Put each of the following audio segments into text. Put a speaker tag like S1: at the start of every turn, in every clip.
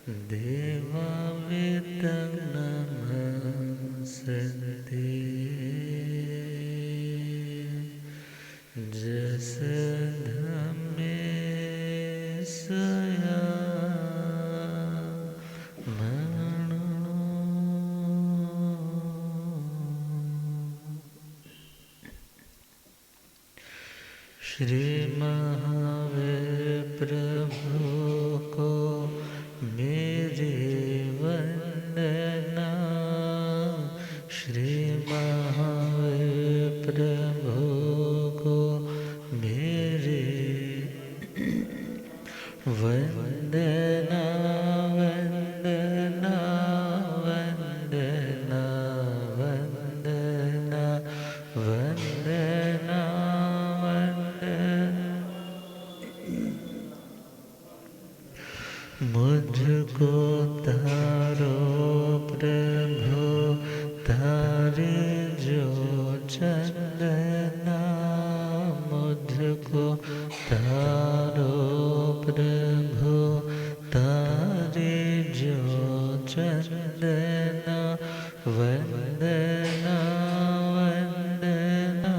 S1: देवावेतं नमस्ते जसधम्मे सया मनो श्री महावीर प्रभु को मेरी वंदना। श्री महावीर प्रभु को मेरी वंदना वंदना वंदना वंदना वंदना मुझको तारो प्रभु तारे जो चंदना। मुझको तारो प्रभु तारे जो चंदना। वंदना वंदना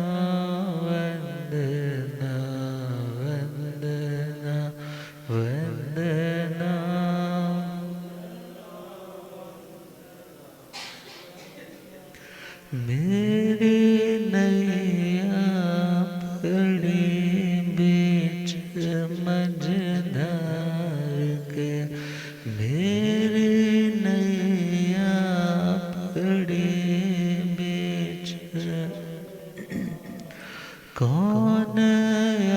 S1: वंदना वंदना वंदना। मेरी नैया पड़ी बीच मझधार के। मेरी नैया पड़ी बीच कौन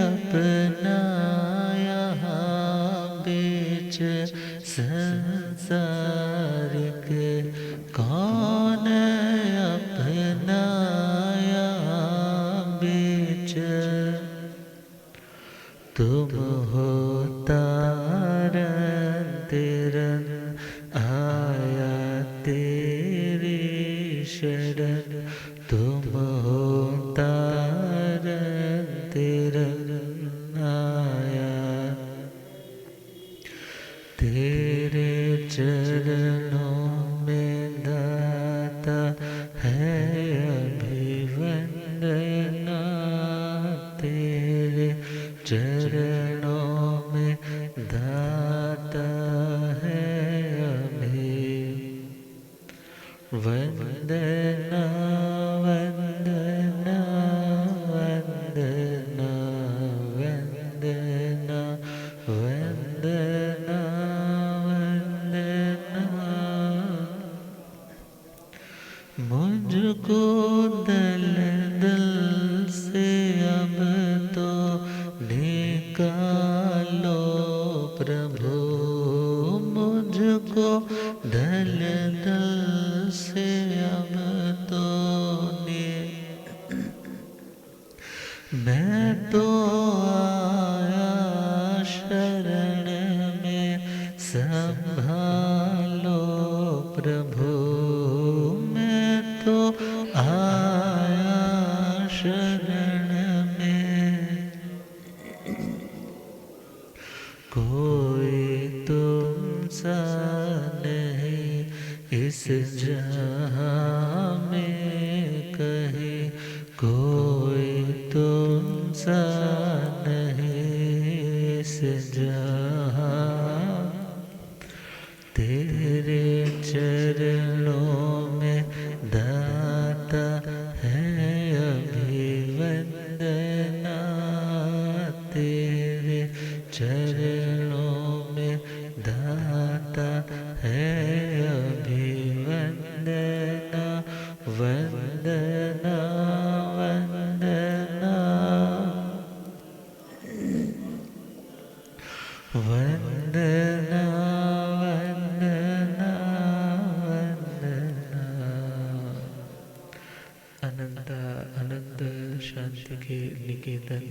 S1: अपना यहाँ बीच संसार के। कौन अपना यहाँ बीच तुम हो तारन तिरन आया तेरी शरण। तुम हो तारन तिरन आया तेरे चरणों में दाता है अभिवंदना। तेरे चरणों में दाता है अभिवंदना। वंदना वंदना वंदना वंदना वंदना। मुझको दल दल से अब तो निकालो प्रभु। मुझको दल दल से अब तो मैं तो आया शरण में संभालो प्रभु। मैं तो आया शरण में कोई तुम सा नहीं इस जहां में कहीं। कोई तुम सा नहीं इस जहां। तेरे चरणों में दाता है अभिवंदना। तेरे चरणों में दाता है अभिवंदना। वंदना वंदना वंदना वंदना वंदना। अनंत अनंत शांति के निकेतन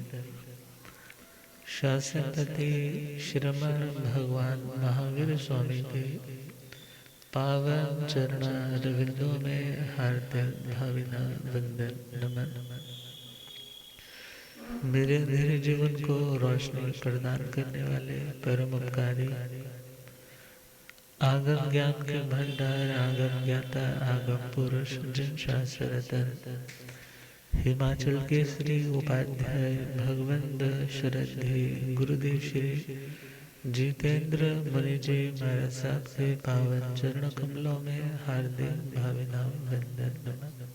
S1: शासनपति श्रीमन भगवान महावीर स्वामी के पावन चरणारविंदों में हार्दिक भावना वंदन नमन। मेरे अंधेरे जीवन को रोशनी प्रदान करने वाले परम उपकारी आगम ज्ञान के भंडार, आगम ज्ञाता, आगम पुरुष, जिन शास्त्र रतन, हिमाचल केसरी उपाध्याय भगवंत श्रद्धे गुरुदेव श्री जितेंद्र मुनि जी महाराज साहब के पावन चरण कमलों में हार्दिक भावना वंदन नमन।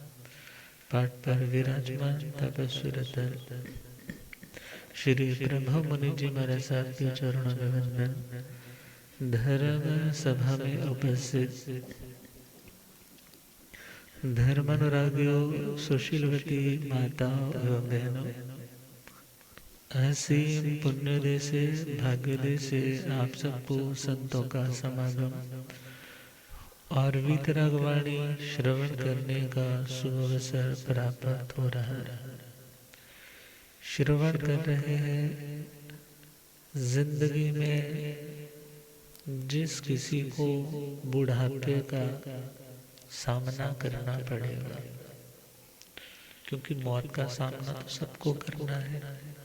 S1: पाठ पर विराजमान तपस्वी रतन श्री ब्रह्म मुनि जी महाराज साहब के चरणों में वंदन। धर्म सभा में उपस्थित धर्मानुरागियों, सुशीलवती माताओं एवं बहनों, असीम पुण्योदय से भाग्योदय से आप सबको संतों का समागम और वीतरागवाणी श्रवण करने का सुअवसर प्राप्त हो रहा है। श्रवण कर रहे हैं जिंदगी में जिस किसी को बुढ़ापे का सामना करना पड़ेगा, क्योंकि मौत का सामना तो सबको करना है।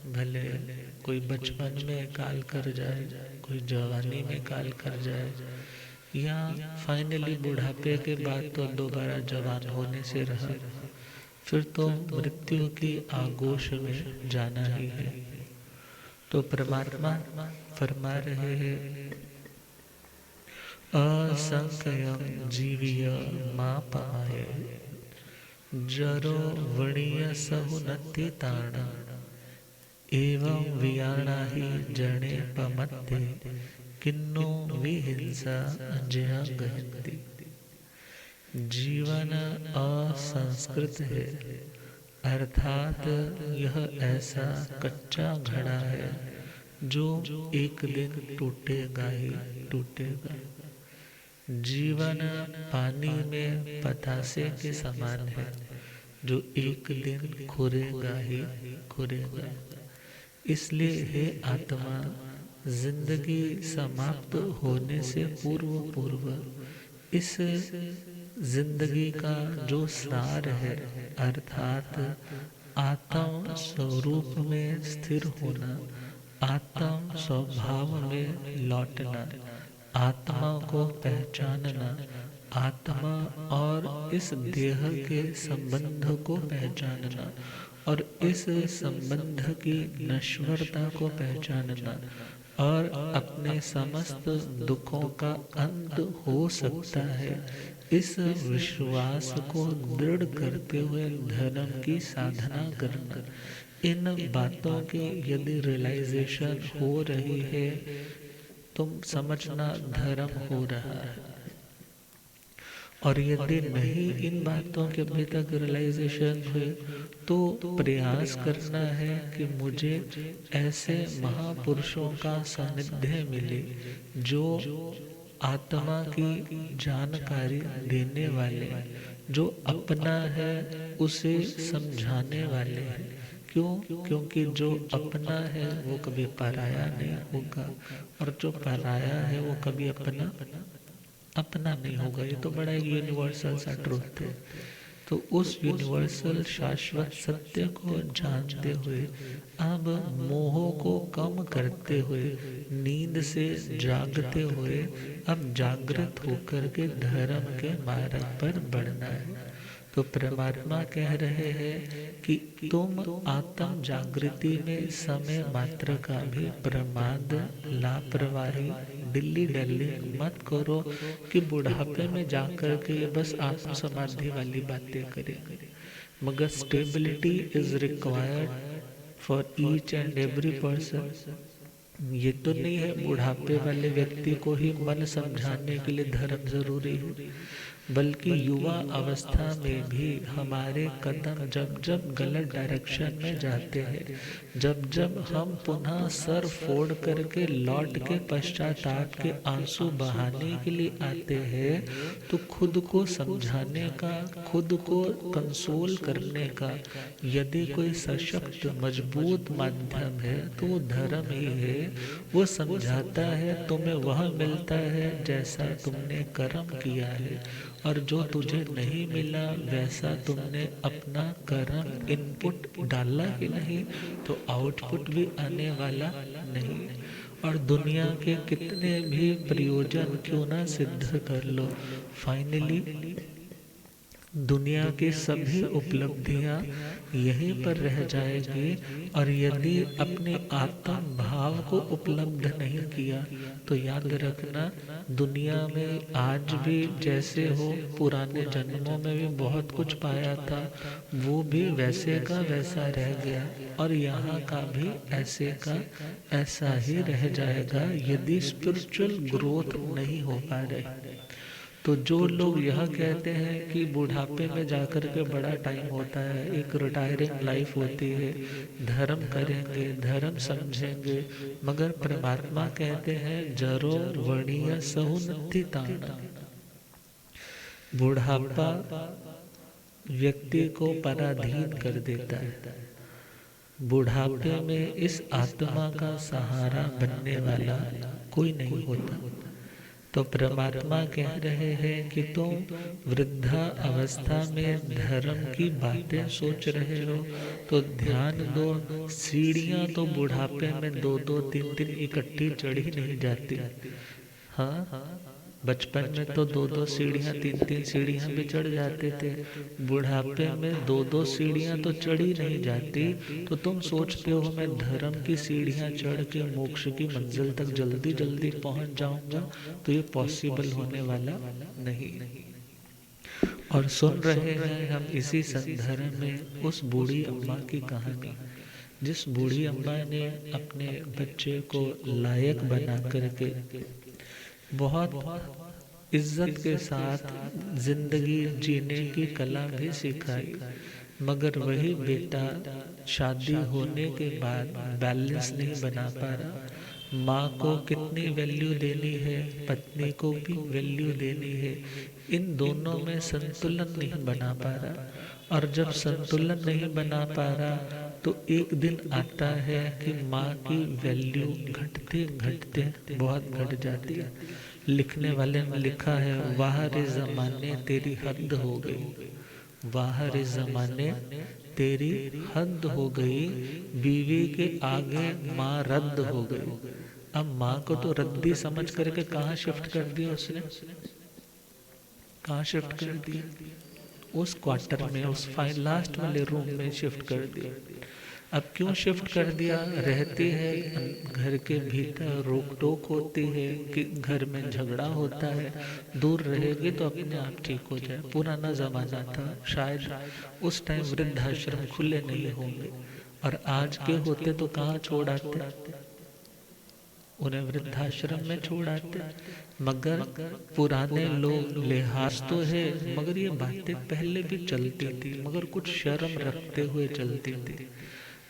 S1: भले कोई बचपन में काल कर जाए, कोई जवानी में काल कर जाए, या फाइनली बुढ़ापे के बाद तो दोबारा जवान होने से रहा, फिर तो मृत्यु की आगोश में जाना ही है। तो परमात्मा फरमा रहे हैं, असंख्यं जीविय मां पाए, जरो वणीय सहुनति ताण, एवं वियाणा ही जने पमत्ते, किन्नो विहिंसा जया गहन्ति। जीवन असंस्कृत है, अर्थात यह ऐसा कच्चा घड़ा है जो एक दिन टूटेगा ही टूटेगा। जीवन पानी में पतासे के समान है जो एक दिन खुरेगा ही खुरेगा। इसलिए हे आत्मा, जिंदगी समाप्त होने से पूर्व इस जिंदगी का जो सार है, अर्थात आत्म स्वरूप में स्थिर होना, आत्म स्वभाव में लौटना, आत्मा को पहचानना, आत्मा और इस देह के संबंध को पहचानना और इस संबंध की नश्वरता को पहचानना और अपने समस्त दुखों का अंत हो सकता है, इस विश्वास को दृढ़ करते हुए धर्म की साधना करना। इन बातों की यदि रियलाइजेशन हो रही है, तुम समझना धर्म हो रहा है। और यदि नहीं इन बातों के अभी तक रियलाइजेशन हुए, तो प्रयास करना है कि मुझे ऐसे महापुरुषों का सानिध्य मिले जो आत्मा की जानकारी देने वाले, जो अपना है उसे समझाने वाले हैं। क्यों? क्योंकि जो अपना है वो कभी पराया नहीं होगा, और जो पराया है वो कभी अपना नहीं होगा। ये तो बड़ा यूनिवर्सल सा ट्रूथ है। तो उस यूनिवर्सल शाश्वत सत्य को जानते हुए, अब मोह को कम करते हुए, नींद से जागते हुए, अब जागृत होकर के धर्म के मार्ग पर बढ़ना है। तो परमात्मा कह रहे हैं कि तुम आत्म जागृति में समय मात्र का भी प्रमाद, लापरवाही, दिल्ली डल्ली मत करो कि बुढ़ापे में जाकर के बस आत्म समाधि वाली बातें करें। मगर stability is required for each and every person. ये तो नहीं है बुढ़ापे वाले व्यक्ति को ही मन समझाने के लिए धर्म जरूरी है, बल्कि युवा अवस्था में भी हमारे कदम जब जब गलत डायरेक्शन में जाते हैं, जब जब हम पुनः सर फोड़ करके लौट के पश्चाताप के आंसू बहाने के लिए आते हैं, तो खुद को समझाने का, खुद को कंसोल करने का यदि कोई सशक्त मजबूत माध्यम है तो वो धर्म ही है। वो समझाता है, तुम्हें वह मिलता है जैसा तुमने कर्म किया है, और जो तुझे नहीं मिला वैसा तुमने अपना कर्म इनपुट डाला कि नहीं, तो आउटपुट भी आने वाला नहीं। और दुनिया के कितने भी प्रयोजन क्यों ना सिद्ध कर लो, फाइनली दुनिया की सभी उपलब्धियां यहीं पर रह जाएगी। और यदि अपने आत्म भाव को उपलब्ध नहीं किया तो याद रखना, दुनिया में आज भी जैसे हो, पुराने जन्मों में भी बहुत कुछ पाया था, वो भी वैसे का वैसा रह गया, और यहाँ का भी ऐसे का ऐसा ही रह जाएगा यदि स्पिरिचुअल ग्रोथ नहीं हो पा रही। तो जो लोग यह कहते हैं कि बुढ़ापे में जाकर के बड़ा टाइम होता है, एक रिटायरिंग लाइफ होती है, धर्म करेंगे, धर्म समझेंगे, मगर परमात्मा कहते हैं जरो वर्णीय सहुन्नति तान। बुढ़ापा व्यक्ति को पराधीन कर देता है। बुढ़ापे में इस आत्मा का सहारा बनने वाला कोई नहीं होता। तो परमात्मा कह रहे हैं कि तुम वृद्धा अवस्था में धर्म की बातें सोच रहे हो, तो ध्यान दो, सीढ़ियां तो बुढ़ापे में 2-2 3-3 इकट्ठी चढ़ी नहीं जाती। हाँ, बचपन में तो 2-2 सीढ़ियां 3-3 सीढ़ियां भी चढ़ जाते थे, बुढ़ापे में 2-2 सीढ़ियां तो चढ़ी नहीं जाती। तो तुम सोचते हो मैं धर्म की सीढ़ियां चढ़ के मोक्ष की मंजिल तक जल्दी जल्दी पहुंच जाऊंगा, तो ये पॉसिबल होने वाला नहीं। और सुन रहे हैं हम इसी संदर्भ में उस बूढ़ी अम्मा की कहानी, जिस बूढ़ी अम्मा ने अपने बच्चे को लायक बना करके बहुत इज्जत के साथ जिंदगी जीने की कला भी सिखाई, मगर वही बेटा शादी होने के बाद बैलेंस नहीं बना पा रहा। माँ को कितनी वैल्यू देनी है, पत्नी को भी वैल्यू देनी है, इन दोनों में संतुलन नहीं बना पा रहा। और जब संतुलन नहीं बना पा रहा तो एक दिन आता है कि माँ की वैल्यू घटते घटते बहुत घट जाती है। लिखने वाले ने लिखा है, वाह रे ज़माने तेरी हद हो गई, वाह रे ज़माने तेरी हद हो गई, बीवी के आगे माँ रद्द हो गई। अब माँ को तो रद्दी समझ करके कहाँ शिफ्ट कर दिया उसने, कहाँ शिफ्ट कर दिया? उस क्वार्टर में, उस लास्ट वाले रूम में शिफ्ट कर दिया। अब क्यों शिफ्ट कर दिया? रहती है घर के भीतर, रोक टोक होती है कि घर में झगड़ा होता है, दूर रहेगी तो अपने आप ठीक हो जाए। पुराना जमाना था, शायद उस टाइम वृद्धाश्रम खुले नहीं होंगे, और आज के होते तो कहाँ छोड़ आते, उन्हें वृद्धाश्रम में छोड़ आते। मगर पुराने लोग, लिहाज तो है मगर ये बातें पहले भी चलती थी, मगर कुछ शर्म रखते हुए चलती थी।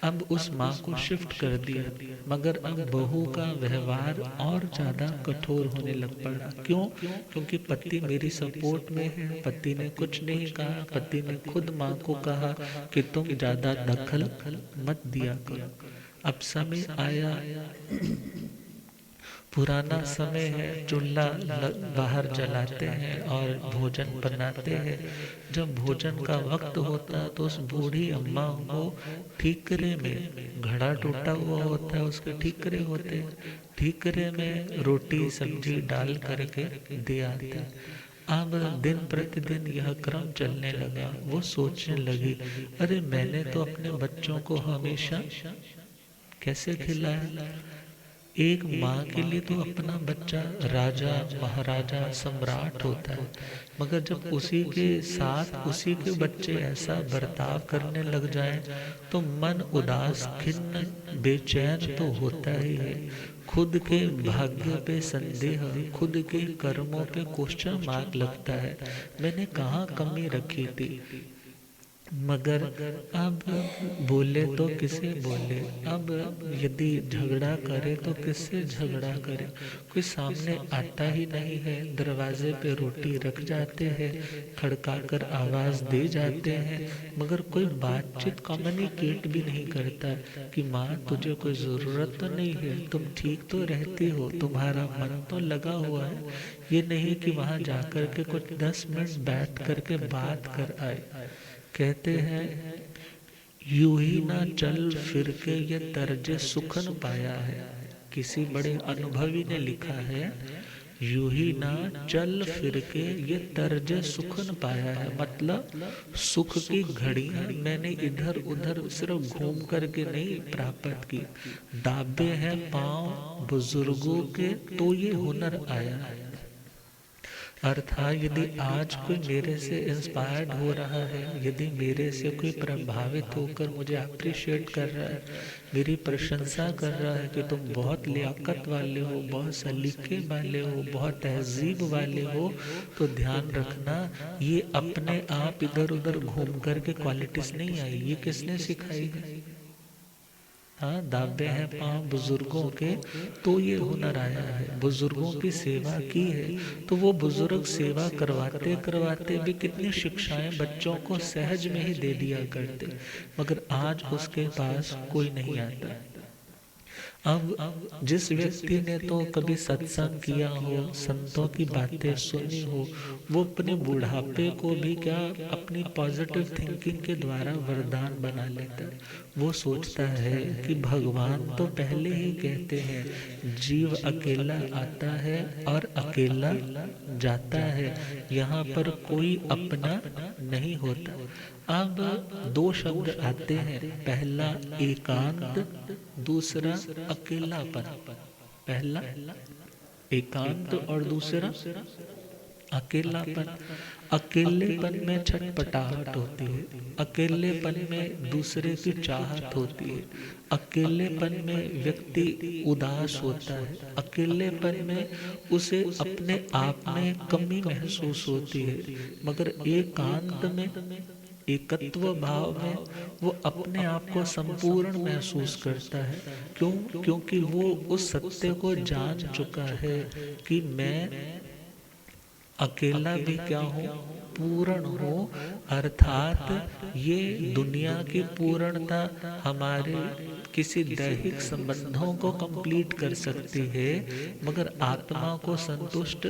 S1: अब उस माँ को शिफ्ट कर दिया, मगर अब बहू का व्यवहार और ज्यादा कठोर होने लग पड़ा। क्यों? क्योंकि पति मेरी सपोर्ट में है, पति ने कुछ नहीं कहा, पति ने खुद माँ को कहा कि तुम ज्यादा दखल मत दिया करो। अब समय आया, पुराना समय है, चूल्हा बाहर जलाते हैं और भोजन बनाते हैं। जब भोजन का वक्त होता तो उस बूढ़ी अम्मा को ठीकरे में, घड़ा टूटा हुआ होता है उसके ठीकरे होते हैं, ठीकरे में रोटी सब्जी डाल करके दे आते हैं। अब दिन प्रतिदिन यह क्रम चलने लगा। वो सोचने लगी, अरे मैंने तो अपने बच्चों को हमेशा कैसे खिलाया। एक माँ के लिए तो अपना बच्चा राजा महाराजा सम्राट होता है, मगर जब उसी के साथ उसी के बच्चे ऐसा बर्ताव करने लग जाए तो मन उदास, खिन्न, बेचैन तो होता ही है। खुद के भाग्य पे संदेह, खुद के कर्मों पे क्वेश्चन मार्क लगता है, मैंने कहाँ कमी रखी थी। मगर अब बोले तो किसे बोले, अब यदि झगड़ा करे तो किससे झगड़ा करे, कोई सामने आता ही नहीं है। दरवाजे पे रोटी रख जाते हैं, खड़काकर आवाज दे जाते हैं, मगर कोई बातचीत कम्युनिकेट भी नहीं करता कि माँ तुझे कोई जरूरत तो नहीं है, तुम ठीक तो रहती हो, तुम्हारा मन तो लगा हुआ है। ये नहीं कि वहां जाकर के कुछ 10 मिनट बैठ करके बात कर आए। कहते हैं यूं ही ना चल फिर के ये तर्ज सुखन पाया है। किसी बड़े अनुभवी ने लिखा है, यूं ही ना चल फिर के ये तर्ज सुखन पाया है। मतलब सुख की घड़ियां मैंने इधर उधर सिर्फ घूम करके नहीं प्राप्त की, दाबे हैं पांव बुजुर्गों के तो ये हुनर आया है। अर्थात यदि आज कोई मेरे से इंस्पायर्ड हो रहा है, यदि मेरे से कोई प्रभावित होकर मुझे अप्रिशिएट कर रहा है, मेरी प्रशंसा कर रहा है कि तुम बहुत लियाकत वाले हो, बहुत सलीके वाले हो, बहुत तहजीब वाले हो, तो ध्यान रखना ये अपने आप इधर उधर घूम कर के क्वालिटीज नहीं आई, ये किसने सिखाई है? हाँ, दावे हैं पांव बुजुर्गों के तो ये हुनर आया है। बुजुर्गों की सेवा की है तो वो बुजुर्ग सेवा करवाते करवाते भी कितनी शिक्षाएं बच्चों को सहज में ही दे दिया करते, मगर आज उसके पास कोई नहीं आता। अब जिस व्यक्ति ने तो कभी सत्संग किया हो, संतों की बातें सुनी हो, वो अपने बुढ़ापे को भी क्या अपनी पॉजिटिव थिंकिंग के द्वारा वरदान बना लेता है। वो सोचता है कि भगवान तो पहले ही कहते हैं जीव अकेला आता है और अकेला जाता है, यहाँ पर कोई अपना नहीं होता। अब दो शब्द आते हैं, पहला एकांत, दूसरा अकेलापन। पहला एकांत और दूसरा अकेलापन। अकेलेपन में छटपटाहट होती है, अकेलेपन में दूसरे की चाहत होती है, अकेलेपन में व्यक्ति उदास होता है, अकेलेपन में उसे अपने आप में कमी महसूस होती है। मगर एकांत में, एकत्व भाव में वो अपने आप को संपूर्ण महसूस करता है। क्यों? क्योंकि वो उस सत्य को जान चुका है कि मैं अकेला भी क्या हूँ, पूर्ण हूँ। अर्थात ये दुनिया की पूर्णता हमारे किसी दैहिक संबंधों को कंप्लीट कर सकती है, मगर आत्मा को संतुष्ट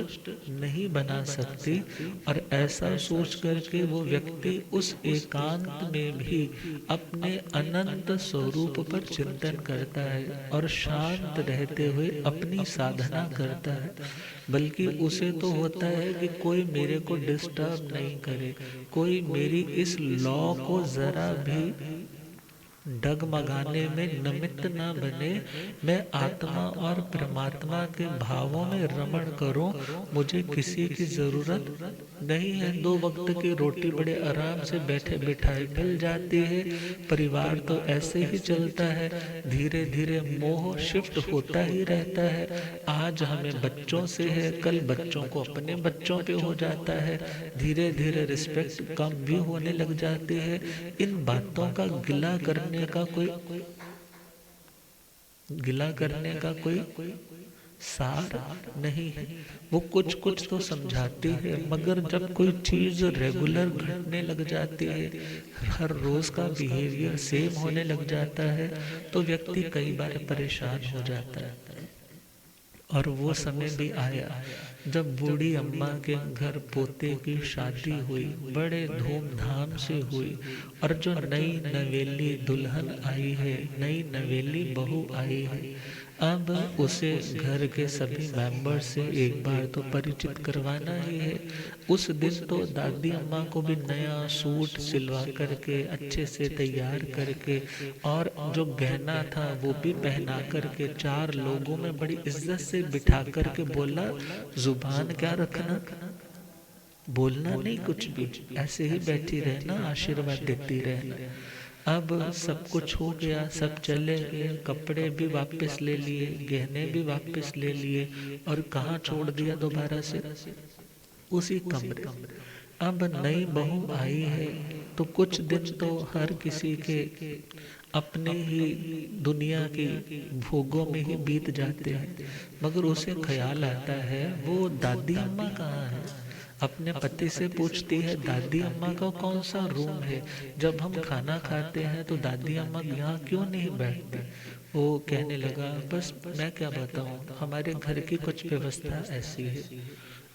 S1: नहीं बना सकती। और ऐसा सोच करके वो व्यक्ति उस एकांत में भी अपने अनंत स्वरूप पर चिंतन करता है और शांत रहते हुए अपनी साधना करता है। बल्कि उसे तो होता है कि कोई मेरे को डिस्टर्ब नहीं करे, कोई मेरी इस लॉ को जरा भी डगमगाने में निमित्त न बने, मैं आत्मा और परमात्मा के भावों में रमण करूं, मुझे किसी की जरूरत नहीं है। दो वक्त की रोटी बड़े आराम से बैठे बिठाए मिल जाती है, परिवार तो ऐसे ही चलता है, धीरे धीरे मोह शिफ्ट होता ही रहता है। आज हमें बच्चों से है, कल बच्चों को अपने बच्चों पे हो जाता है, धीरे धीरे रिस्पेक्ट कम भी होने लग जाती है। इन बातों का गिला करने का कोई सार नहीं है। वो कुछ कुछ तो समझाती है, मगर जब कोई चीज रेगुलर घटने लग जाती है, हर रोज का बिहेवियर सेम होने लग जाता है, तो व्यक्ति कई बार परेशान हो जाता है। और वो समय भी आया जब बूढ़ी अम्मा के घर पोते की शादी हुई, बड़े धूमधाम से हुई, और जो नई नवेली दुल्हन आई है, नई नवेली बहू आई है, अब उसे घर के सभी मेंबर से एक बार तो परिचित करवाना ही है। उस दिन तो दादी अम्मा को भी नया सूट सिलवा करके अच्छे से तैयार करके और जो गहना था वो भी पहना करके 4 लोगों में बड़ी इज्जत से बिठा करके बोला, जुबान क्या रखना, बोलना नहीं कुछ भी, ऐसे ही बैठी रहना, आशीर्वाद देती रहना। अब सब कुछ हो गया, सब चले गए, कपड़े भी वापस ले लिए, गहने भी वापस ले लिए, और कहाँ छोड़ दिया दोबारा से, उसी कमरे। अब नई बहू आई है तो कुछ दिन तो हर किसी के अपने ही दुनिया के भोगों में ही बीत जाते हैं, मगर उसे ख्याल आता है वो दादी अम्मा कहाँ है। अपने पति से पूछती है, दादी अम्मा का कौन सा रूम है, जब हम खाना खाते हैं तो दादी अम्मा यहाँ क्यों नहीं बैठती। वो कहने लगा, बस मैं क्या बताऊँ, हमारे घर की कुछ व्यवस्था ऐसी है।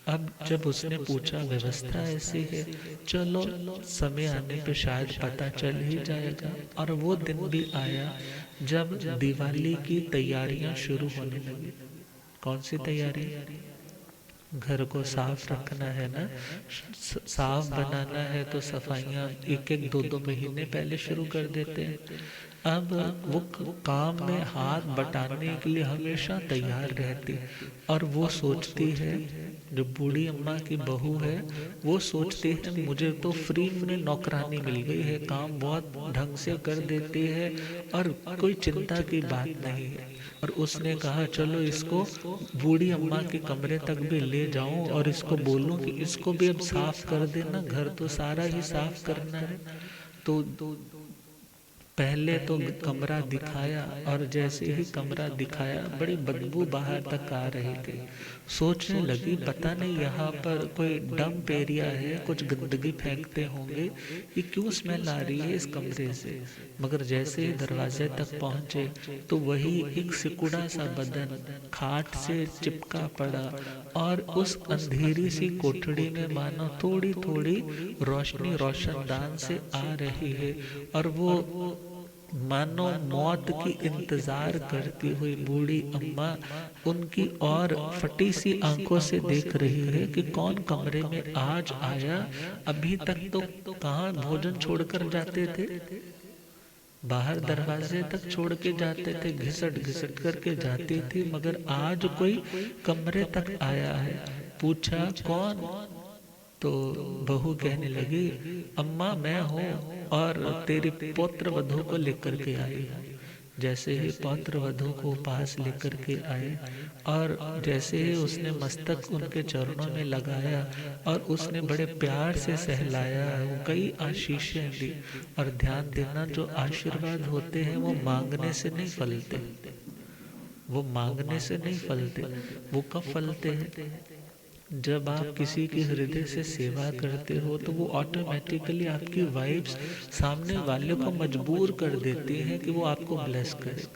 S1: अब जब उसने पूछा व्यवस्था ऐसी है, चलो समय आने पे शायद पता चल ही जाएगा। और वो दिन भी आया जब दिवाली की तैयारियां शुरू होने लगी। कौन सी तैयारी? घर को साफ रखना है ना, साफ बनाना है तो सफाइयाँ एक एक दो दो महीने पहले शुरू कर देते हैं। अब वो काम में हाथ बटाने के लिए हमेशा तैयार रहती, और वो सोचती है, जो बूढ़ी अम्मा की बहू है, वो सोचती है मुझे तो फ्री में नौकरानी मिल गई है, काम बहुत ढंग से कर देती है और कोई चिंता की बात नहीं है। और उसने कहा चलो इसको बूढ़ी अम्मा के कमरे तक भी ले जाऊं और इसको बोलूं कि इसको भी अब साफ कर देना, घर तो सारा ही साफ करना है। तो पहले तो कमरा दिखाया, और जैसे ही कमरा दिखाया बड़ी बदबू बाहर तक आ रही थी। सोचने लगी पता नहीं यहाँ पर कोई डंप एरिया है, कुछ गंदगी फेंकते होंगे, ये क्यों स्मेल आ रही है इस कमरे से। मगर जैसे ही दरवाजे तक पहुंचे तो वही एक सिकुड़ा सा बदन खाट से चिपका पड़ा, और उस अंधेरी सी कोठड़ी में मानो थोड़ी थोड़ी रोशनी रोशनदान से आ रही है, और वो मानो मौत की इंतजार करती हुई बूढ़ी अम्मा उनकी और फटी सी आंखों से देख रही है कि कौन कमरे में आज आया। अभी तक तो कहाँ भोजन छोड़कर जाते थे, बाहर दरवाजे तक छोड़ के जाते थे, घिसट घिसट करके जाती थी, मगर आज कोई कमरे तक आया है। पूछा कौन? तो बहू कहने लगी अम्मा मैं हूँ, और तेरी पौत्र वधू को लेकर के आई हूँ। जैसे ही पौत्र वधू को पास लेकर के आए, और जैसे ही उसने मस्तक उनके चरणों में लगाया और उसने बड़े प्यार से सहलाया, वो कई आशीषें दी। और ध्यान देना, जो आशीर्वाद होते हैं वो मांगने से नहीं फलते, वो मांगने से नहीं फलते। वो कब फलते हैं? जब आप किसी की हृदय से सेवा करते हो तो वो ऑटोमेटिकली आपकी वाइब्स सामने वाले को मजबूर कर देती हैं कि वो आपको ब्लेस करे।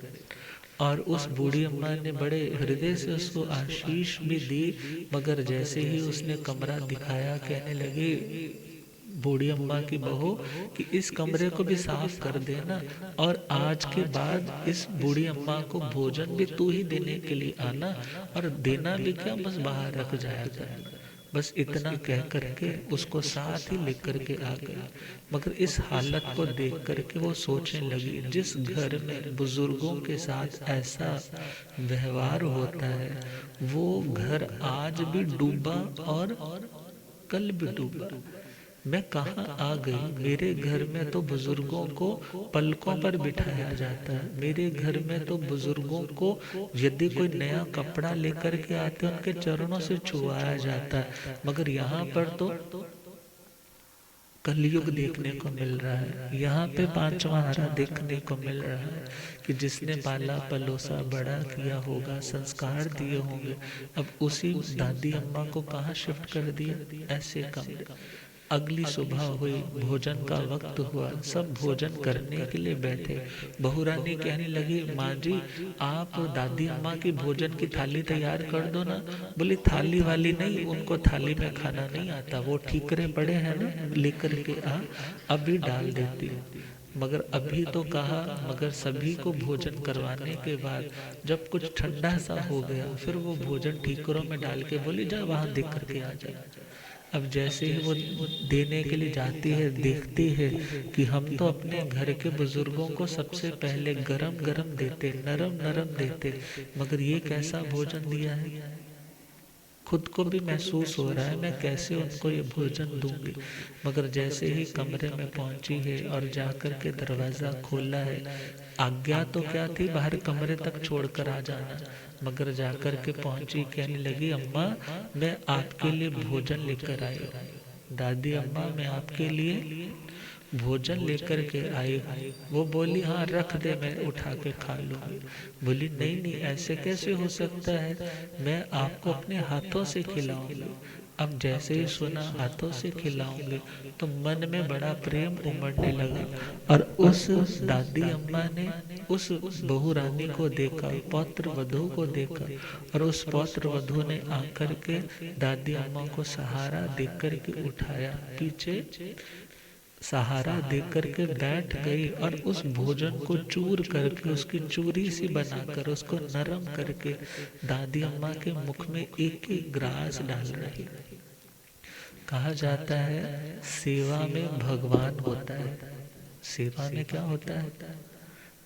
S1: और उस बूढ़ी अम्मा ने बड़े हृदय से उसको आशीष भी दी, मगर जैसे ही उसने कमरा दिखाया कहने लगी बूढ़ी अम्मा की बहू कि इस कमरे को भी साफ कर देना, और आज के बाद इस बूढ़ी अम्मा को भोजन भी तू ही देने के लिए आना, और देना भी क्या, बस बाहर रख जाया कर। बस इतना कह करके उसको साथ ही लेकर के आ गई। मगर इस हालत को देख करके वो सोचने लगी, जिस घर में बुजुर्गों के साथ ऐसा व्यवहार होता है वो घर आज भी डूबा और कल भी डूबा। मैं कहाँ आ गई? मेरे घर में तो बुजुर्गों को पलकों पर बिठाया जाता है, मेरे घर में तो बुजुर्गों को यदि कोई नया कपड़ा लेकर के आते हैं उनके चरणों से छुआया जाता है, मगर यहाँ पर तो कलयुग देखने को मिल रहा है। यहाँ पे पांचवा हारा देखने को मिल रहा है कि जिसने पाला पलोसा बड़ा किया होगा, संस्कार दिए होंगे, अब उसी दादी अम्मा को कहाँ शिफ्ट कर दिया ऐसे कमरे। अगली सुबह हुई, भोजन का वक्त हुआ, सब भोजन करने के लिए बैठे। बहू रानी कहने लगी माँ जी आप दादी अम्मा की भोजन की थाली तैयार कर दो ना। बोली थाली वाली नहीं, उनको थाली में खाना नहीं आता, वो ठीकरे पड़े हैं ना, लेकर के आ, अभी डाल देती। मगर अभी तो कहा, मगर सभी को भोजन करवाने के बाद जब कुछ ठंडा सा हो गया, फिर वो भोजन ठीकरों में डाल के बोली जा वहां देख करके आ जाए। अब जैसे ही वो देने के लिए जाती है, देखती है कि हम तो अपने घर के बुजुर्गों को सबसे पहले गरम गरम देते, नरम नरम देते, मगर ये कैसा भोजन दिया है। खुद को भी महसूस हो रहा है मैं कैसे उनको ये भोजन दूंगी। मगर जैसे ही कमरे में पहुंची है और जाकर के दरवाजा खोला है, आज्ञा तो क्या थी बाहर कमरे तक छोड़कर आ जाना, मगर जाकर के पहुंची, कहने लगी अम्मा मैं आपके लिए भोजन लेकर आई। दादी अम्मा मैं आपके लिए भोजन लेकर के आई हूँ। वो बोली हाँ रख दे, मैं उठा के खा लूंगी। बोली नहीं नहीं ऐसे कैसे हो सकता है, मैं आपको अपने हाथों से खिलाऊंगी। अब जैसे ही सुना हाथों से खिलाऊंगे तो मन में बड़ा प्रेम उमड़ने लगा, और उस दादी अम्मा ने उस बहू रानी को देखा, पौत्र वधू को देखा, और उस पौत्र वधू ने आकर के दादी अम्मा को सहारा देकर के उठाया, पीछे सहारा देकर के बैठ गई और उस भोजन को चूर करके उसकी चूरी सी बनाकर उसको नरम करके दादी अम्मा के मुख में एक एक ग्रास डाल रही। कहा जाता है सेवा में भगवान होता है। सेवा में क्या होता है?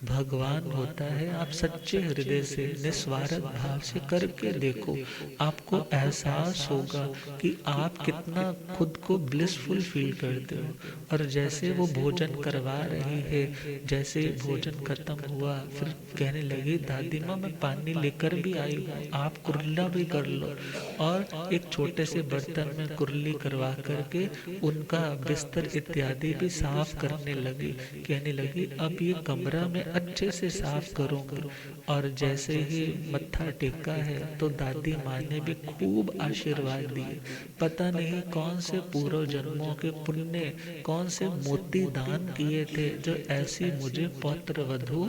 S1: भगवान होता है। आप सच्चे हृदय से निस्वार्थ भाव से करके देखो, आपको एहसास होगा कि आप कितना खुद को ब्लिसफुल फील करते हो। और जैसे वो भोजन करवा रही है, जैसे भोजन खत्म हुआ, फिर कहने लगी दादी माँ मैं पानी लेकर भी आई हूँ, आप कुर्ला भी कर लो। और एक छोटे से बर्तन में कुर्ली करवा करके उनका बिस्तर इत्यादि भी साफ करने लगी। कहने लगी अब ये कमरा में अच्छे से साफ करूंगी। और जैसे ही मत्था टेका है तो दादी माँ ने भी खूब आशीर्वाद दिए। पता नहीं कौन से पूर्व जन्मों के पुण्य, कौन से मोती दान किए थे जो ऐसी मुझे पौत्र वधू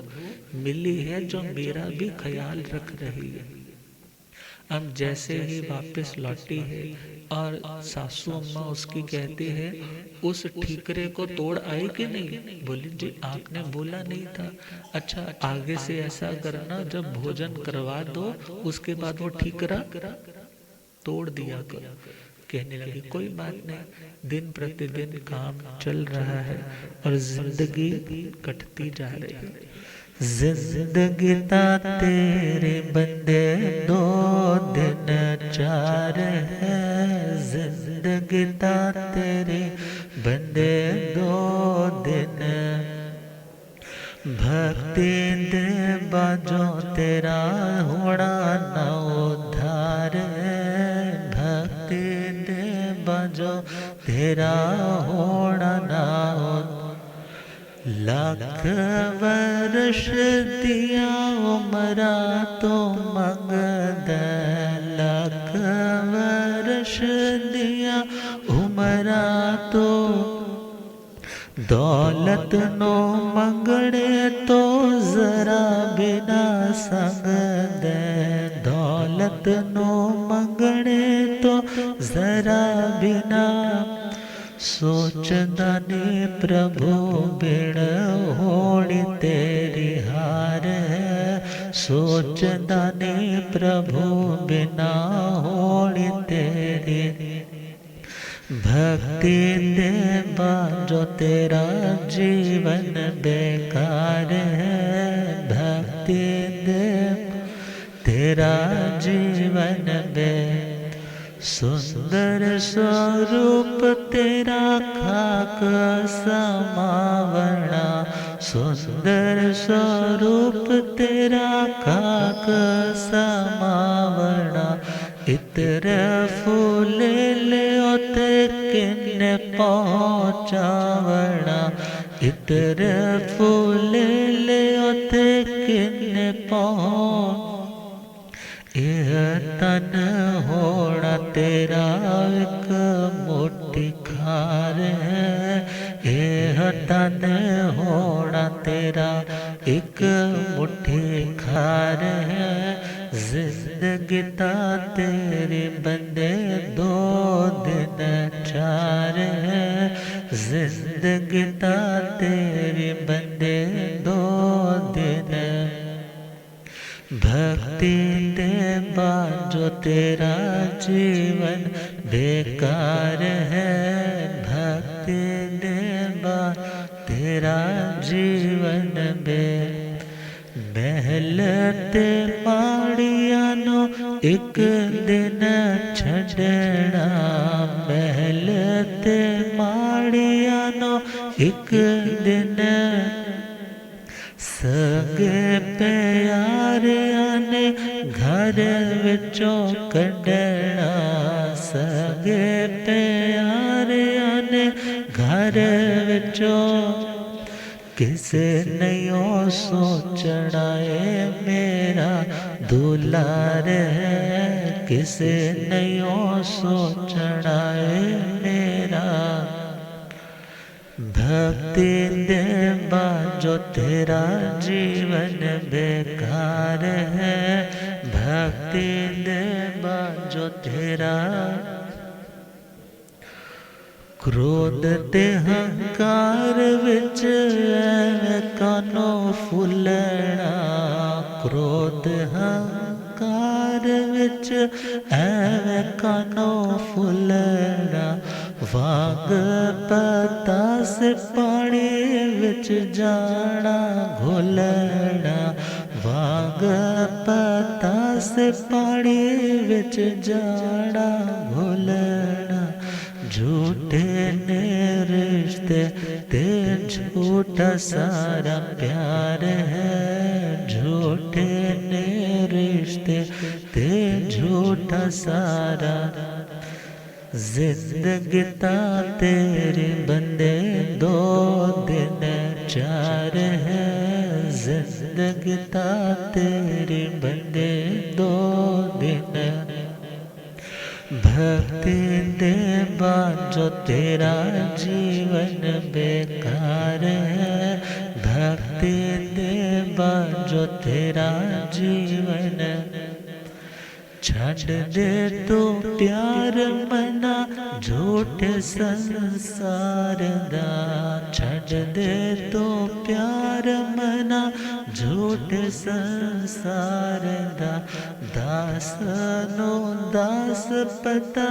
S1: मिली है जो मेरा भी ख्याल रख रही है। अब जैसे ही वापस लौटी है और सासू अम्मा उसकी कहती है उस ठीकरे को तोड़ आई कि नहीं? बोली जी आपने बोला नहीं था। अच्छा आगे से ऐसा करना, जब भोजन करवा दो उसके बाद वो ठीकरा तोड़ दिया करो। कहने लगी कोई बात नहीं। दिन प्रतिदिन काम चल रहा है और जिंदगी कटती जा रही है। जिंदगी ता तेरे बंदे दो दिन चार है, जिंदगी ता तेरे बंदे दो दिन। भक्ति दे बाजो तेरा होना ना उद्धार, भक्ति दे बाजो तेरा होना ना। लाख वर्ष दिया उमरा तो मंगद, लाख वर्ष दिया उमरा तो दौलत नो मंगड़े तो जरा बिना संग दे, दौलत नो मंगड़े तो जरा बिना। सोचदा ने प्रभु बिन होड़ी तेरी हार है, सोचदा ने प्रभु बिना होड़ी तेरी। भक्ति दे बाजो तेरा जीवन बेकार है, भक्ति दे तेरा जीवन बेकार। सुंदर स्वरूप तेरा खाक समावना, सुंदर स्वरूप तेरा खाक समावना। इतर फूल ले ते किन पहुँचावना, इतर फूल ले ते किन पहुँच। यह तन होना तेरा एक मुट्ठी खार है, यह तन होना तेरा एक मुट्ठी खार है। जिंदगी ता तेरे बंदे दो दिन चार है, जिंदगी ता तेरे बंदे दो दिन। भक्ति दे बाजो तेरा जीवन बेकार है, भक्ति दे बाजो तेरा जीवन महल ते माड़िया नो एक दिन छड़ना, महल ते माड़िया नो एक दिन। सगे प्यारिया ने घर विचों कढ़ना, सगे प्यारिया ने घर विचों। किसे नहीं सोचना है मेरा दुलार है, किसे नहीं सोचना है मेरा। भक्ति दे बाजो तेरा जीवन बेकार है, भक्ति दे बाजो तेरा। क्रोध ते हंकार विच ऐवें कानो फुलना, क्रोध हंकार विच ऐवें कानो फुलना, वाग पतास पानी विच जाना घोलना, वाग पतास पानी विच जाना घोलना, झूठे ने रिश्ते ते झूठा सारा प्यार है, झूठे ने रिश्ते ते झूठा सारा, जिंदगी ता तेरे बंदे दो दिन चार है, जिंदगी ता तेरे बंदे दो दिन, भक्ति दे बांझो तेरा जीवन बेकार है, भक्ति दे बांझो तेरा जीवन, छड़ दे तू प्यार मना झूठे संसार दा, छड़ दे तू प्यार मना झूठे संसार दा, दास नो दास पता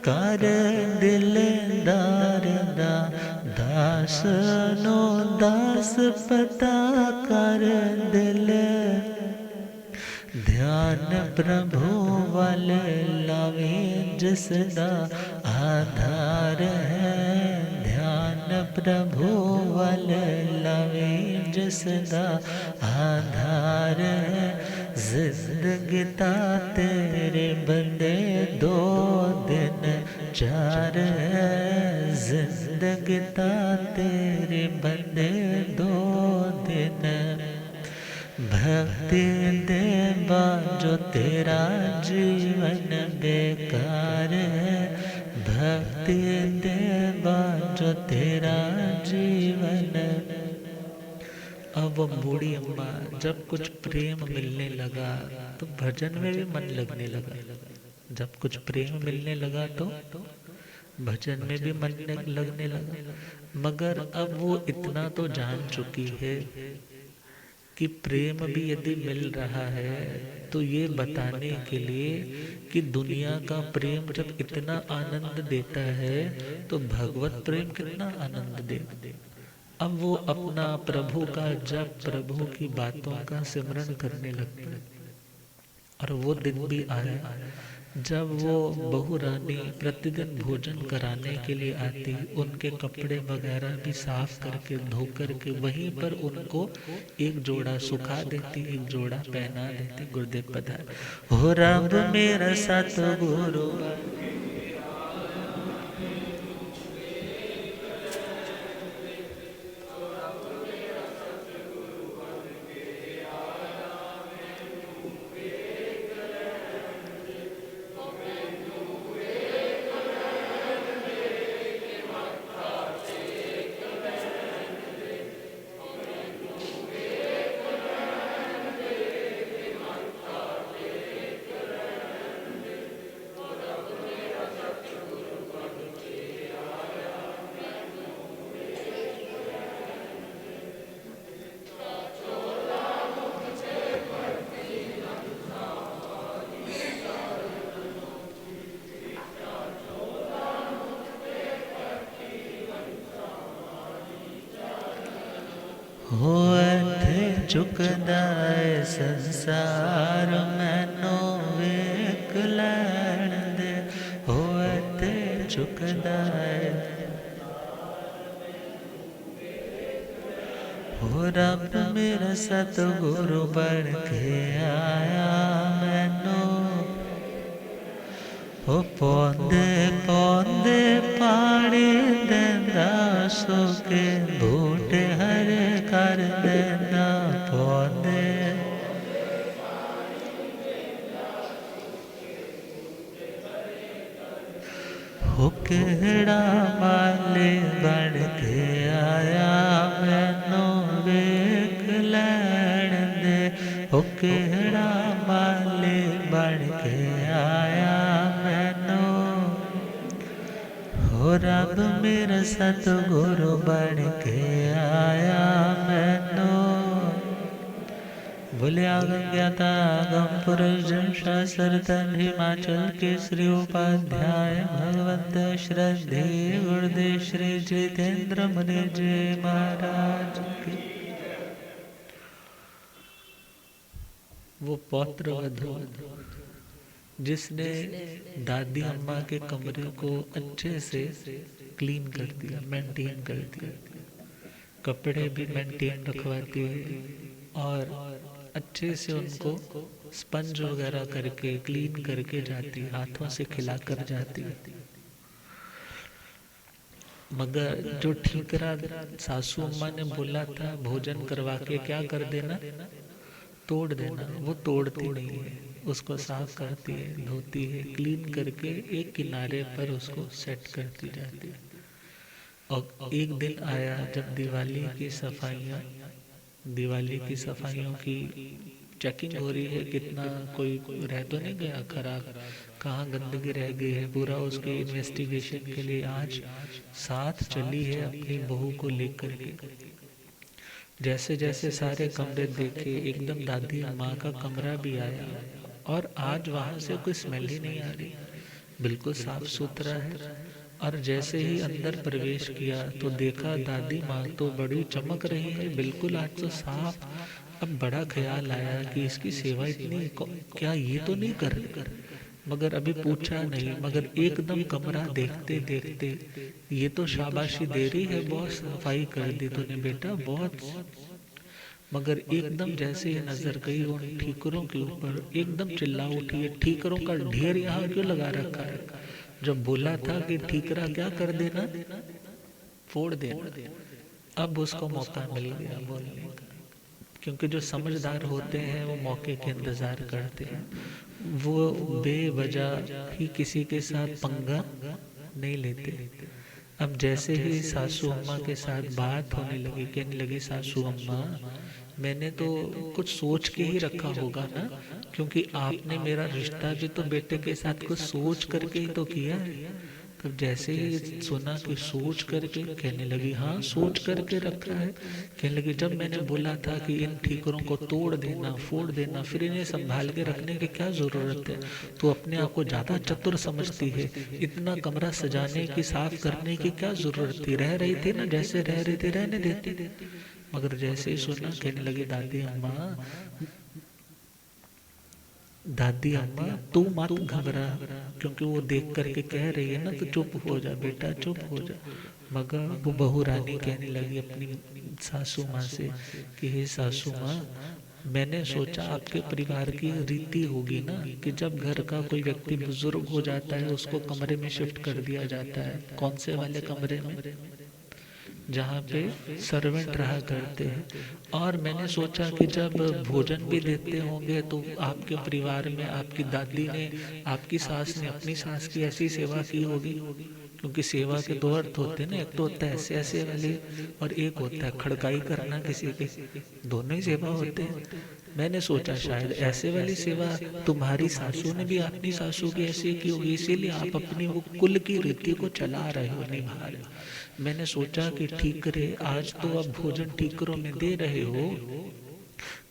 S1: कर दिलदार दा, दास नो दास पता कर दिल, ध्यान प्रभु वाल लावे जिसदा आधार है, ध्यान प्रभु वाल लावे जिसदा आधार है, जिंदगी ता तेरे बंदे दो दिन चार है, जिंदगी ता तेरे बंदे दो दिन, भक्ति दे बांझो तेरा जीवन बेकार है, भक्ति दे बांझो तेरा जीवन। अब वो बूढ़ी अम्मा जब कुछ प्रेम मिलने लगा तो भजन में भी मन लगने लगा, जब कुछ प्रेम मिलने लगा तो भजन में भी मन लगने लगा, मगर अब वो इतना तो जान चुकी है कि प्रेम भी यदि मिल रहा है तो ये बताने के लिए कि दुनिया का प्रेम जब इतना आनंद देता है तो भगवत प्रेम कितना आनंद दे। अब वो अपना प्रभु का जप, प्रभु की बातों का सिमरन करने लगती है। और वो दिन भी आया जब वो बहू रानी प्रतिदिन भोजन कराने के लिए आती, उनके कपड़े वगैरह भी साफ करके धो करके वहीं पर उनको एक जोड़ा सुखा देती, एक जोड़ा पहना देती। गुरुदेव पधार। हो रब मेरा सतगुरु होए चुकदा है संसार मैनू वेख लैण दे, होए चुकदा है। हो रब मेरा सतगुरु बन के आया मैनू, हो पौंदे पौंदे पानी देंदा सुके बूटे हरे कर देंदा पौंदे। हो केड़ा माले बन के आया मैनू वेख लैण दे, हो केड़ा माले बन के आया मैनू। हो रब अब मेरा सतगुरु बन के आया मैनू। बोलिया गंज्ञाता गंपुर शास्त्र तन हिमाचल के श्री उपाध्याय भगवंत श्रद्धे गुरुदेव श्री जितेंद्र मुनि जी महाराज की। वो पौत्र वधू जिसने दादी अम्मा के कमरे को अच्छे से क्लीन कर दिया, मेंटेन कर दिया, कपड़े भी मेंटेन रखवाती है और अच्छे से उनको स्पंज वगैरह करके क्लीन करके जाती, हाथों से खिला कर जाती। मगर जो ठीकरा सासू अम्मा ने बोला था भोजन करवा के क्या कर देना, तोड़ देना, वो तोड़ती नहीं है, उसको साफ करती है, धोती है, क्लीन करके एक किनारे पर उसको सेट करती जाती है। और एक दिन आया जब दिवाली की सफाइयों की चेकिंग हो रही है, कितना कोई रह तो नहीं गया खराब, कहाँ गंदगी रह गई है, पूरा उसके इन्वेस्टिगेशन के लिए आज साथ चली है अपनी बहू को लेकर के। जैसे जैसे सारे कमरे देखे, एकदम दादी माँ का कमरा भी आया और आज वहाँ से कोई स्मेल ही नहीं आ रही, बिल्कुल साफ सुथरा है। और जैसे ही अंदर प्रवेश किया तो देखा दादी माँ तो बड़ी चमक रही है, बिल्कुल आज तो साफ। अब बड़ा ख्याल आया कि इसकी सेवा इतनी क्या ये तो नहीं कर रही, मगर अभी पूछा नहीं। मगर एकदम कमरा देखते देखते ये तो शाबाशी दे रही है, बहुत सफाई कर दी तूने बेटा, बहुत। मगर एकदम जैसे ही नजर गई उन ठीकरों के ऊपर, एकदम चिल्ला उठी, है ठीकरों का ढेर यहाँ क्यों लगा रखा है? जब बोला था कि ठीकरा क्या कर देना, फोड़ देना, अब उसको मौका मिल गया बोलने का। क्योंकि जो समझदार होते हैं वो मौके के इंतजार करते हैं, वो बेवजह ही किसी के साथ पंगा नहीं लेते। अब जैसे ही सासू अम्मा के साथ बात होने लगी, कहने लगी सासू अम्मा मैंने तो कुछ सोच के ही रखा होगा ना, क्योंकि आपने मेरा रिश्ता भी तो बेटे के साथ कुछ सोच करके ही तो किया है। तब जैसे ही सुना कि सोच करके, कहने लगी हाँ सोच करके रखा है। कहने लगी जब मैंने बोला था कि इन ठीकरों को तोड़ देना, फोड़ देना, फिर इन्हें संभाल के रखने की क्या जरूरत है, तो अपने आप को ज्यादा चतुर समझती है, इतना कमरा सजाने की, साफ करने की क्या जरूरत थी, रह रही थी ना जैसे रह रही थी, रहने देती। मगर जैसे ही सुना, कहने लगी दादी अम्मा तू मत घबरा, क्योंकि वो देख करके कह रही है ना, तो चुप हो जा बेटा, चुप हो जा। मगर वो बहू रानी कहने लगी अपनी सासू माँ से कि हे सासू माँ, मैंने सोचा आपके परिवार की रीति होगी ना कि जब घर का कोई व्यक्ति बुजुर्ग हो जाता है उसको कमरे में शिफ्ट कर दिया जाता है। कौन से वाले कमरे में? जहाँ पे सर्वेंट रहा करते हैं। और मैंने सोचा कि जब भोजन भी देते होंगे तो आपके परिवार में आपकी दादी ने, आपकी सास ने अपनी सास की ऐसी सेवा की होगी, क्योंकि सेवा के दो अर्थ होते हैं ना, एक तो होता है ऐसे ऐसे वाले और एक होता है खड़काई करना किसी के, दोनों ही सेवा होते हैं। मैंने सोचा शायद ऐसे वाली सेवा तुम्हारी सासू ने भी अपनी सासू की ऐसी की होगी, इसीलिए आप अपनी वो कुल की रीति को चला रहे हो, निभा रहे हो। मैंने सोचा कि ठीकरे आज तो अब भोजन ठीकरों में दे रहे हो,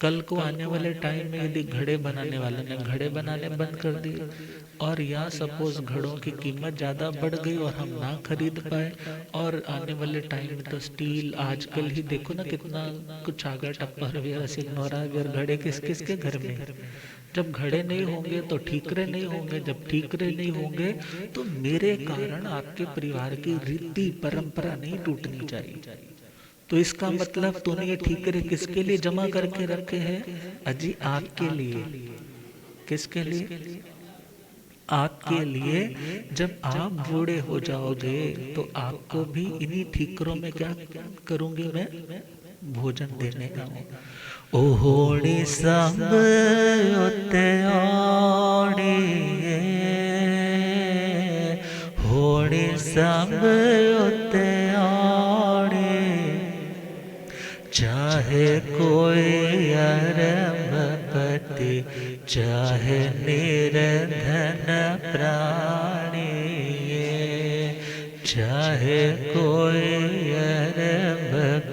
S1: कल को आने वाले टाइम में यदि घड़े बनाने वाले ने घड़े बनाने बंद कर दिए और या सपोज घड़ों की कीमत ज़्यादा बढ़ गई और हम ना खरीद पाए, और आने वाले टाइम में तो स्टील, आजकल ही देखो ना कितना कुछ आ गया, टप्परवेयर, सिग्नोरावेयर, घड़े किस किस के घर में। जब घड़े नहीं होंगे तो ठीकरे नहीं होंगे, जब ठीकरे नहीं होंगे तो मेरे कारण आपके परिवार की रीति परंपरा नहीं टूटनी चाहिए। तो इसका मतलब तूने ये ठीकरे किसके लिए जमा करके रखे हैं? अजी आपके लिए। किसके लिए? आपके लिए। जब आप बूढ़े हो जाओगे तो आपको भी इन्हीं ठीकरों में क्या करूंगी मैं? भोजन देने का। ओहोड़ी सब उते ओड़ी, होड़ी सब उते चाहे कोई अरबपति, चाहे निर्धन प्राणी, चाहे कोई अरबपति,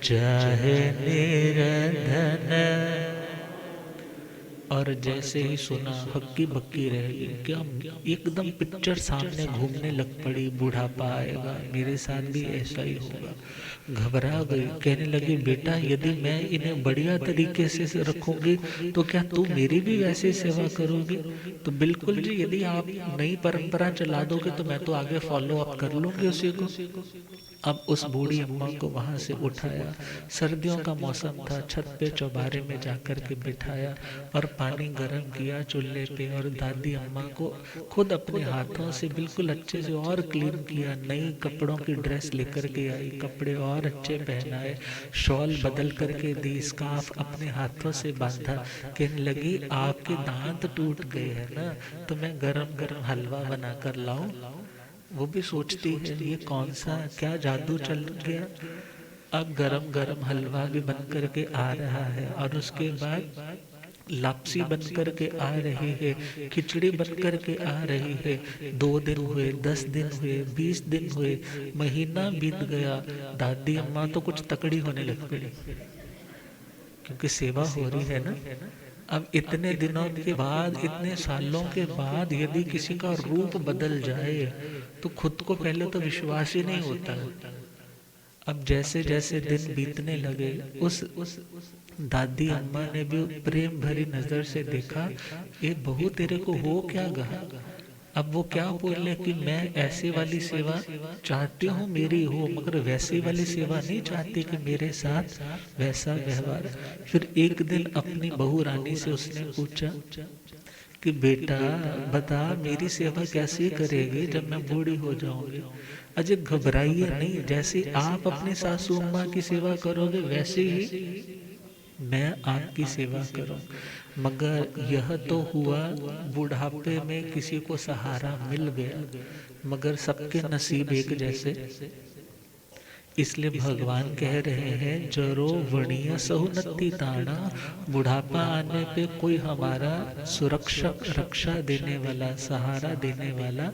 S1: चाहे निर्धन। और जैसे ही सुना हक्की बक्की रह गई। क्या एकदम पिक्चर सामने घूमने लग पड़ी, बुढ़ापा आएगा, मेरे साथ भी ऐसा ही होगा। घबरा गई, कहने लगी बेटा यदि मैं इन्हें बढ़िया तरीके से रखूंगी तो क्या तू मेरी भी वैसे सेवा करोगी? तो बिल्कुल जी, यदि आप नई परंपरा चला दोगे तो मैं तो आगे फॉलो अप कर लूंगी उसी को। अब उस बूढ़ी अम्मा को वहां से उठाया, सर्दियों का मौसम था, छत पे चौबारे में जाकर के बिठाया और पानी गर्म किया चूल्हे पे, और दादी अम्मा को खुद अपने हाथों से बिल्कुल अच्छे से और क्लीन किया, नई कपड़ों की ड्रेस लेकर के आई, कपड़े और अच्छे पहनाए, शॉल बदल करके दी, स्कार्फ अपने हाथों से बांधा। कहने लगी आपके दांत टूट गए हैं ना, तो मैं गरम गरम हलवा बना कर लाऊं? वो भी सोचती है ये कौन सा क्या जादू चल गया। अब गरम गरम हलवा भी बन करके आ रहा है, और उसके बाद लापसी बन करके आ रही है, खिचड़ी बन करके आ रही है। 2 दिन हुए, 10 दिन हुए, 20 दिन हुए, महीना बीत गया। दादी अम्मा तो कुछ तकड़ी होने लग गई, क्योंकि सेवा हो रही है ना। अब इतने दिनों के बाद, इतने सालों के बाद यदि किसी का रूप बदल जाए तो खुद को पहले तो विश्वास ही नहीं होता। अब जैसे जैसे दिन बीतने लगे, उस दादी अम्मा ने भी प्रेम भरी नजर से देखा, ये बहू तेरे को हो क्या गया? अब वो क्या बोले कि मैं ऐसी वाली सेवा चाहती हूँ मेरी हो, मगर वैसी वाली सेवा नहीं चाहती कि मेरे साथ वैसा व्यवहार। फिर एक दिन अपनी बहू रानी से उसने पूछा कि बेटा बता मेरी सेवा कैसे करेगी जब मैं बूढ़ी हो जाऊंगी? अजय घबराइए नहीं, जैसे आप अपनी सासू अम्मा की सेवा करोगे वैसे ही मैं आपकी सेवा करूं। मगर यह तो हुआ बुढ़ापे में किसी को सहारा मिल गया, मगर सबके नसीब एक जैसे। इसलिए भगवान कह रहे हैं जरो वणिया सहुनति ताना, बुढ़ापा आने पे कोई हमारा सुरक्षक रक्षा देने वाला, सहारा देने वाला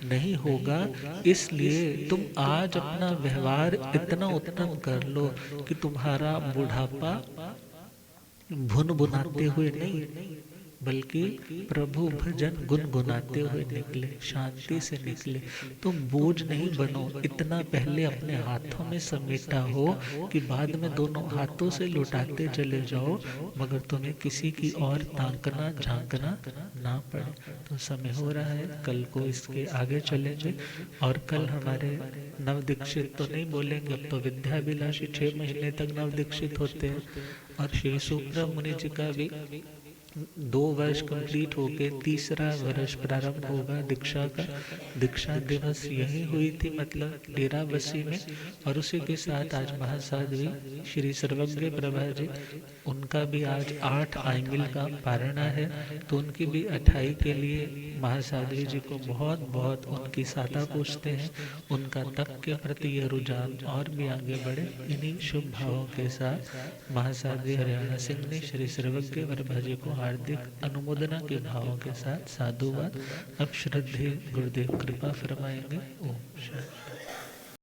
S1: नहीं होगा। इसलिए तुम आज अपना व्यवहार इतना उत्तम कर लो कि तुम्हारा बुढ़ापा भुन भुनाते हुए नहीं, बल्कि प्रभु भजन गुनगुनाते हुए निकले, शांति से निकले। तुम बोझ नहीं बनो, इतना पहले अपने हाथों में समेटा हो कि बाद में दोनों हाथों से लुटाते चले जाओ, मगर तुम्हें किसी की और ताकना झांकना ना पड़े। तो समय हो रहा है, कल को इसके आगे चलेंगे। और कल हमारे नव दीक्षित तो नहीं बोलेंगे, अब तो विद्याभिलाषी 6 महीने तक नव दीक्षित होते हैं। और श्री सुब्रह्मण्य मुनि जी का भी 2 वर्ष कंप्लीट होके तीसरा वर्ष प्रारंभ होगा दीक्षा का। दीक्षा दिवस यही हुई थी, मतलब डेराबस्सी में। और उसी के साथ आज महासाध्वी श्री सर्वज्ञ प्रभा जी, उनका भी आज 8 आइमिल का पारणा है। तो उनकी भी 28 के लिए महासाध्वी जी को बहुत बहुत उनकी सादा पूछते हैं। उनका तप के प्रति यह रुझान और भी आगे बढ़े, इन्हीं शुभ भावों के साथ महासाध्वी हरियाणा सिंह ने श्री सर्वज्ञ प्रभा जी को हार्दिक अनुमोदना के भावों के साथ साधुवाद। अब श्रद्धेय गुरुदेव कृपा फरमाएंगे। ओम शांति।